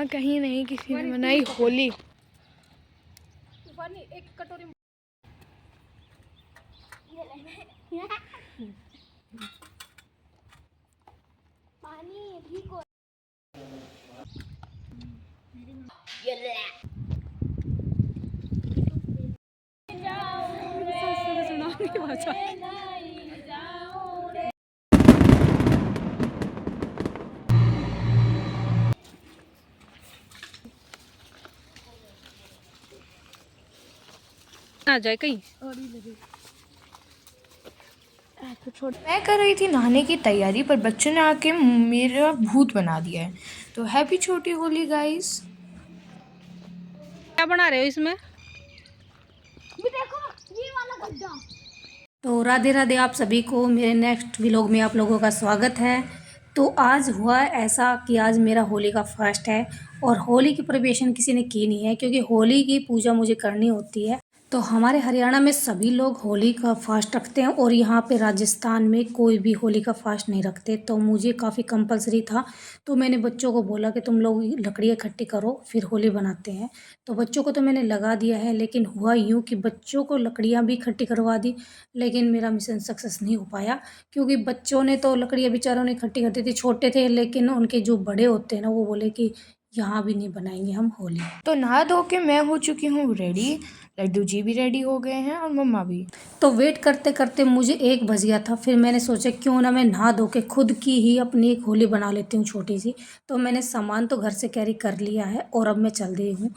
यहाँ कहीं नहीं किसी ने मनाई होली। एक कटोरी पानी ठीक हो। आ जाए कहीं। मैं कर रही थी नहाने की तैयारी, पर बच्चों ने आके मेरा भूत बना दिया है। तो हैप्पी छोटी होली गाइस। क्या बना रहे हो इसमें? भी देखो ये वाला गड्ढा। तो राधे राधे आप सभी को मेरे नेक्स्ट व्लॉग में आप लोगों का स्वागत है। तो आज हुआ ऐसा कि आज मेरा होली का फास्ट है और होली की प्रिपरेशन किसी ने की नहीं है, क्योंकि होली की पूजा मुझे करनी होती है। तो हमारे हरियाणा में सभी लोग होली का फास्ट रखते हैं और यहाँ पे राजस्थान में कोई भी होली का फास्ट नहीं रखते। तो मुझे काफ़ी कंपलसरी था, तो मैंने बच्चों को बोला कि तुम लोग लकड़ियाँ इकट्ठी करो फिर होली बनाते हैं। तो बच्चों को तो मैंने लगा दिया है, लेकिन हुआ यूँ कि बच्चों को लकड़ियाँ भी इकट्ठी करवा दी, लेकिन मेरा मिशन सक्सेस नहीं हो पाया। क्योंकि बच्चों ने तो लकड़ियाँ बेचारों ने इकट्ठी कर दी थी, छोटे थे, लेकिन उनके जो बड़े होते हैं ना वो बोले कि यहाँ भी नहीं बनाएंगे हम होली। तो नहा धो के मैं हो चुकी हूँ रेडी, लड्डू जी भी रेडी हो गए हैं और मम्मा भी। तो वेट करते करते मुझे 1 बज गया था। फिर मैंने सोचा क्यों ना मैं नहा धो के खुद की ही अपनी एक होली बना लेती हूँ छोटी सी। तो मैंने सामान तो घर से कैरी कर लिया है और अब मैं चल रही हूँ।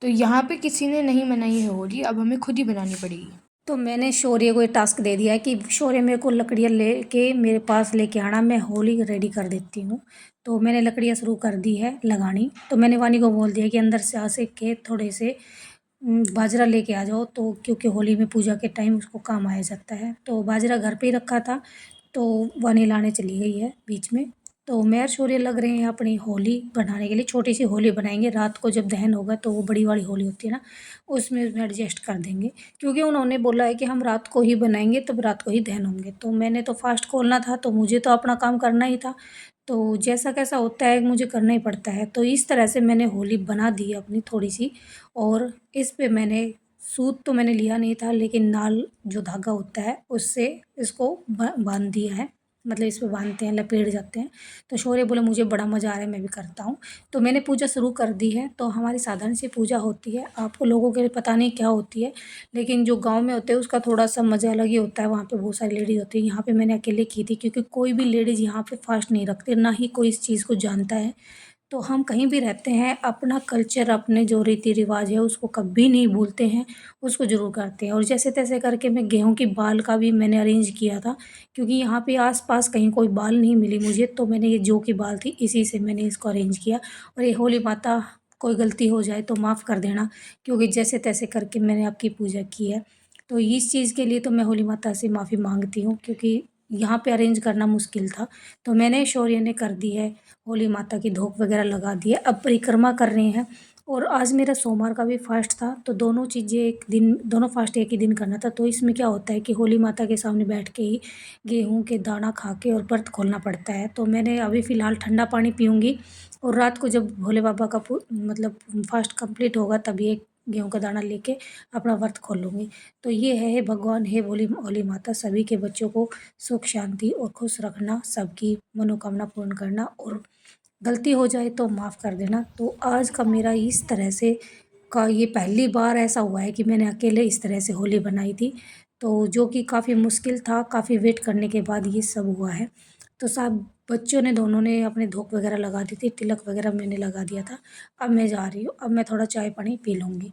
तो यहाँ पे किसी ने नहीं मनाई है होली, अब हमें खुद ही बनानी पड़ेगी। तो मैंने शौर्य को ये टास्क दे दिया है कि शौर्य मेरे को लकड़ियाँ लेके मेरे पास लेके आना, मैं होली रेडी कर देती हूँ। तो मैंने लकड़ियाँ शुरू कर दी है लगानी। तो मैंने वानी को बोल दिया कि अंदर से आ से के थोड़े से बाजरा लेके आ जाओ, तो क्योंकि होली में पूजा के टाइम उसको काम आया जाता है। तो बाजरा घर पे ही रखा था, तो वानी लाने चली गई है बीच में। तो मैं और शौर्य लग रहे हैं अपनी होली बनाने के लिए। छोटी सी होली बनाएंगे, रात को जब दहन होगा तो वो बड़ी वाली होली होती है ना, उसमें एडजस्ट कर देंगे। क्योंकि उन्होंने बोला है कि हम रात को ही बनाएंगे, तब रात को ही दहन होंगे। तो मैंने तो फास्ट खोलना था, तो मुझे तो अपना काम करना ही था। तो जैसा कैसा होता है मुझे करना ही पड़ता है। तो इस तरह से मैंने होली बना दी है अपनी थोड़ी सी। और इस पे मैंने सूत तो मैंने लिया नहीं था, लेकिन नाल जो धागा होता है उससे इसको बांध दिया है। मतलब इस पे बांधते हैं, लपेट जाते हैं। तो शौर्य बोला मुझे बड़ा मज़ा आ रहा है, मैं भी करता हूँ। तो मैंने पूजा शुरू कर दी है। तो हमारी साधारण सी पूजा होती है, आपको लोगों के लिए पता नहीं क्या होती है, लेकिन जो गाँव में होते हैं उसका थोड़ा सा मज़ा अलग ही होता है। वहाँ पे बहुत सारी लेडीज़ होती है, यहाँ पे मैंने अकेले की थी, क्योंकि कोई भी लेडीज़ यहाँ पे फास्ट नहीं रखती, ना ही कोई इस चीज़ को जानता है। तो हम कहीं भी रहते हैं, अपना कल्चर, अपने जो रीति रिवाज है उसको कभी नहीं भूलते हैं, उसको ज़रूर करते हैं। और जैसे तैसे करके मैं गेहूं की बाल का भी मैंने अरेंज किया था, क्योंकि यहाँ पे आसपास कहीं कोई बाल नहीं मिली मुझे। तो मैंने ये जो की बाल थी इसी से मैंने इसको अरेंज किया। और ये होली माता कोई गलती हो जाए तो माफ़ कर देना, क्योंकि जैसे तैसे करके मैंने आपकी पूजा की है। तो इस चीज़ के लिए तो मैं होली माता से माफ़ी मांगती हूँ, क्योंकि यहाँ पे अरेंज करना मुश्किल था। तो मैंने शौर्य ने कर दी है, होली माता की धूप वगैरह लगा दी है। अब परिक्रमा कर रहे हैं। और आज मेरा सोमवार का भी फास्ट था, तो दोनों चीज़ें एक दिन, दोनों फास्ट एक ही दिन करना था। तो इसमें क्या होता है कि होली माता के सामने बैठ के ही गेहूं के दाना खा के और व्रत खोलना पड़ता है। तो मैंने अभी फ़िलहाल ठंडा पानी पीऊँगी, और रात को जब भोले बाबा का मतलब फास्ट कंप्लीट होगा तभी एक गेहूं का दाना लेके अपना व्रत खोलूँगी। तो ये है, हे भगवान, हे भोली होली माता, सभी के बच्चों को सुख शांति और खुश रखना, सबकी मनोकामना पूर्ण करना, और गलती हो जाए तो माफ़ कर देना। तो आज का मेरा इस तरह से का ये पहली बार ऐसा हुआ है कि मैंने अकेले इस तरह से होली बनाई थी। तो जो कि काफ़ी मुश्किल था, काफ़ी वेट करने के बाद ये सब हुआ है। तो सब बच्चों ने, दोनों ने अपने धूप वगैरह लगा दी थी, तिलक वगैरह मैंने लगा दिया था। अब मैं जा रही हूँ, अब मैं थोड़ा चाय पानी पी लूँगी।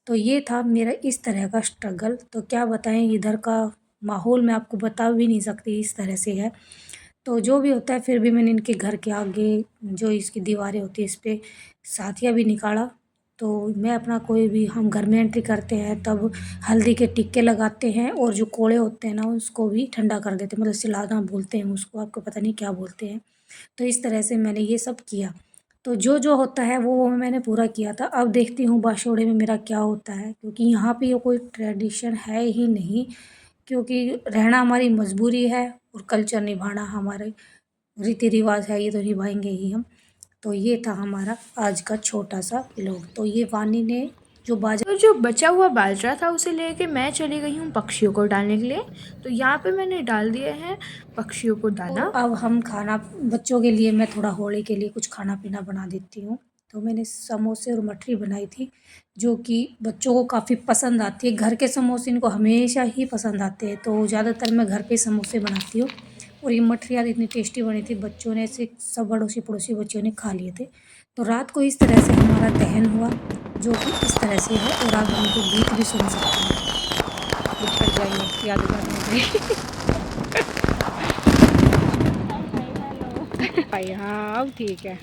तो ये था मेरा इस तरह का स्ट्रगल। तो क्या बताएं, इधर का माहौल मैं आपको बता भी नहीं सकती, इस तरह से है। तो जो भी होता है, फिर भी मैंने इनके घर के आगे जो इसकी दीवारें होती है इस पे साथिया भी निकाला। तो मैं अपना कोई भी, हम घर में एंट्री करते हैं तब हल्दी के टिक्के लगाते हैं, और जो कोड़े होते हैं ना उसको भी ठंडा कर देते हैं, मतलब सिलाना बोलते हैं उसको, आपको पता नहीं क्या बोलते हैं। तो इस तरह से मैंने ये सब किया। तो जो जो होता है वो मैंने पूरा किया था। अब देखती हूँ बाशोड़े में मेरा क्या होता है, क्योंकि यहाँ पे ये कोई ट्रेडिशन है ही नहीं। क्योंकि रहना हमारी मजबूरी है और कल्चर निभाना हमारे रीति रिवाज है, ये तो निभाएंगे ही हम। तो ये था हमारा आज का छोटा सा व्लॉग। तो ये वानी ने जो बाजरा तो जो बचा हुआ बाजरा था उसे लेके मैं चली गई हूँ पक्षियों को डालने के लिए। तो यहाँ पे मैंने डाल दिए हैं पक्षियों को दाना। अब हम खाना बच्चों के लिए मैं थोड़ा होली के लिए कुछ खाना पीना बना देती हूँ। तो मैंने समोसे और मठरी बनाई थी जो कि बच्चों को काफ़ी पसंद आती है। घर के समोसे इनको हमेशा ही पसंद आते हैं, तो ज़्यादातर मैं घर पे समोसे बनाती हूँ। और ये मठरी आज इतनी टेस्टी बनी थी, बच्चों ने ऐसे सब अड़ोसी पड़ोसी बच्चों ने खा लिए थे। तो रात को इस तरह से हमारा दहन हुआ जो कि इस तरह से है। और आप हमको गीत भी सुन सकते हैं। ऊपर जाइए यादगार हो गई। भाई हाँ अब ठीक है।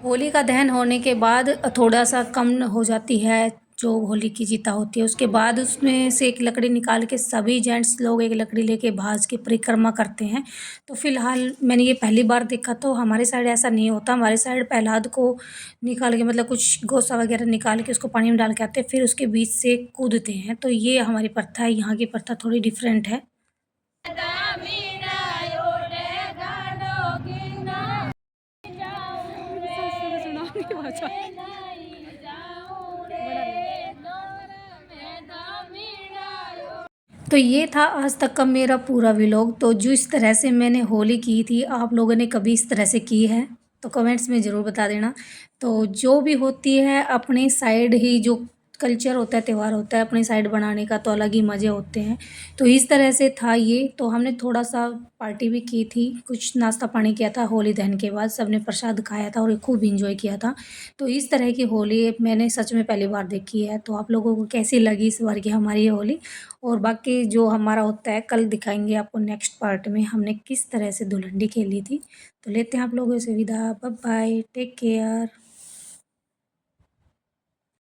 होली का दहन होने के बाद थोड़ा सा कम हो जाती है जो होली की चिता होती है, उसके बाद उसमें से एक लकड़ी निकाल के सभी जेंट्स लोग एक लकड़ी लेके भाज के परिक्रमा करते हैं। तो फिलहाल मैंने ये पहली बार देखा, तो हमारे साइड ऐसा नहीं होता। हमारे साइड प्रहलाद को निकाल के मतलब कुछ गोसा वगैरह निकाल के उसको पानी में डाल के आते हैं, फिर उसके बीच से कूदते हैं। तो ये हमारी प्रथा है, यहाँ की प्रथा थोड़ी डिफरेंट है। तो ये था आज तक का मेरा पूरा व्लॉग। तो जो इस तरह से मैंने होली की थी, आप लोगों ने कभी इस तरह से की है तो कमेंट्स में ज़रूर बता देना। तो जो भी होती है अपनी साइड ही जो कल्चर होता है, त्यौहार होता है, अपनी साइड बनाने का तो अलग ही मज़े होते हैं। तो इस तरह से था ये। तो हमने थोड़ा सा पार्टी भी की थी, कुछ नाश्ता पानी किया था होली दहन के बाद, सबने प्रसाद खाया था और खूब इंजॉय किया था। तो इस तरह की होली मैंने सच में पहली बार देखी है। तो आप लोगों को कैसी लगी इस बार की हमारी ये होली? और बाकी जो हमारा होता है कल दिखाएंगे आपको नेक्स्ट पार्ट में हमने किस तरह से धुलंडी खेली थी। तो लेते हैं आप लोगों से विदा। Bye bye, take care.